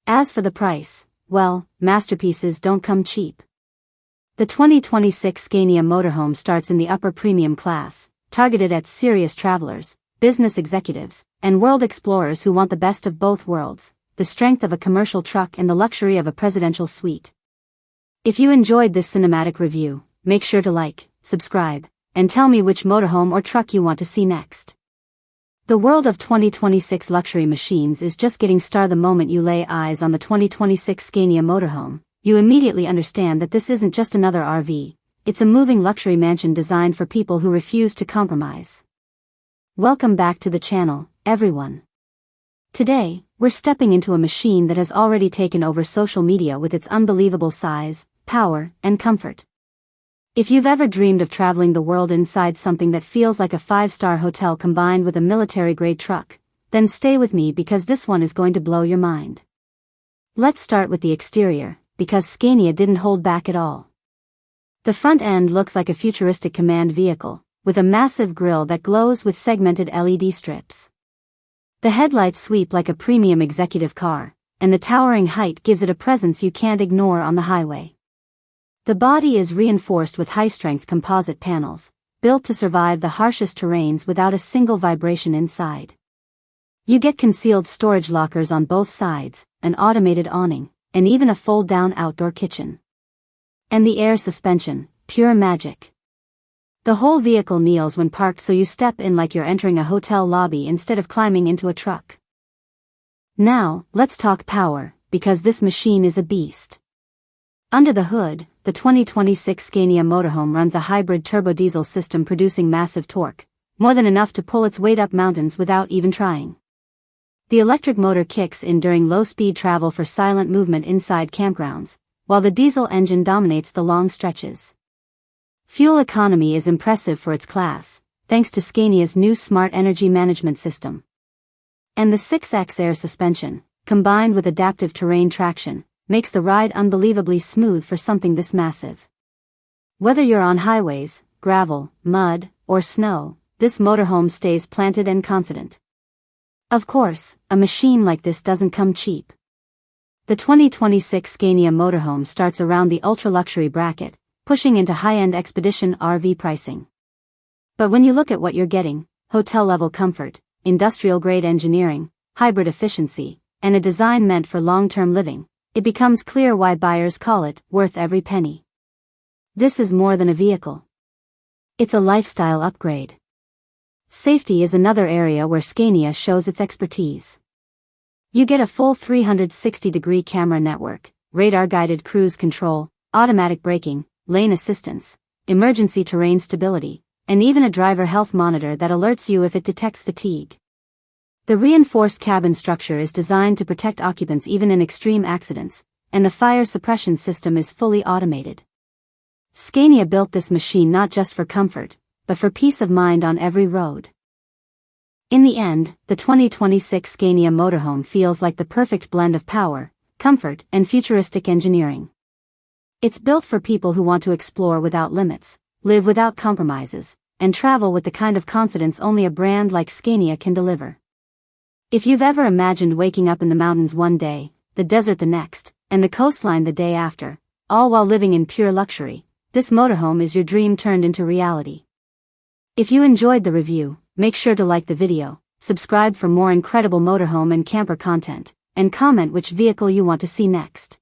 As for the price, well, masterpieces don't come cheap. The 2026 Scania Motorhome starts in the upper premium class, targeted at serious travelers, business executives, and world explorers who want the best of both worlds, the strength of a commercial truck and the luxury of a presidential suite. If you enjoyed this cinematic review, make sure to like, subscribe, and tell me which motorhome or truck you want to see next. The world of 2026 luxury machines is just getting started. The moment you lay eyes on the 2026 Scania Motorhome, you immediately understand that this isn't just another RV, it's a moving luxury mansion designed for people who refuse to compromise. Welcome back to the channel, everyone. Today, we're stepping into a machine that has already taken over social media with its unbelievable size, power, and comfort. If you've ever dreamed of traveling the world inside something that feels like a 5-star hotel combined with a military-grade truck, then stay with me because this one is going to blow your mind. Let's start with the exterior, because Scania didn't hold back at all. The front end looks like a futuristic command vehicle, with a massive grille that glows with segmented LED strips. The headlights sweep like a premium executive car, and the towering height gives it a presence you can't ignore on the highway. The body is reinforced with high-strength composite panels, built to survive the harshest terrains without a single vibration inside. You get concealed storage lockers on both sides, an automated awning, and even a fold-down outdoor kitchen. And the air suspension, pure magic. The whole vehicle kneels when parked so you step in like you're entering a hotel lobby instead of climbing into a truck. Now, let's talk power, because this machine is a beast. Under the hood, the 2026 Scania Motorhome runs a hybrid turbo-diesel system producing massive torque, more than enough to pull its weight up mountains without even trying. The electric motor kicks in during low-speed travel for silent movement inside campgrounds, while the diesel engine dominates the long stretches. Fuel economy is impressive for its class, thanks to Scania's new smart energy management system. And the 6X air suspension, combined with adaptive terrain traction, makes the ride unbelievably smooth for something this massive. Whether you're on highways, gravel, mud, or snow, this motorhome stays planted and confident. Of course, a machine like this doesn't come cheap. The 2026 Scania Motorhome starts around the ultra-luxury bracket, pushing into high-end expedition RV pricing. But when you look at what you're getting, hotel-level comfort, industrial-grade engineering, hybrid efficiency, and a design meant for long-term living, it becomes clear why buyers call it worth every penny. This is more than a vehicle. It's a lifestyle upgrade. Safety is another area where Scania shows its expertise. You get a full 360-degree camera network, radar-guided cruise control, automatic braking, lane assistance, emergency terrain stability, and even a driver health monitor that alerts you if it detects fatigue. The reinforced cabin structure is designed to protect occupants even in extreme accidents, and the fire suppression system is fully automated. Scania built this machine not just for comfort, but for peace of mind on every road. In the end, the 2026 Scania Motorhome feels like the perfect blend of power, comfort, and futuristic engineering. It's built for people who want to explore without limits, live without compromises, and travel with the kind of confidence only a brand like Scania can deliver. If you've ever imagined waking up in the mountains one day, the desert the next, and the coastline the day after, all while living in pure luxury, this motorhome is your dream turned into reality. If you enjoyed the review, make sure to like the video, subscribe for more incredible motorhome and camper content, and comment which vehicle you want to see next.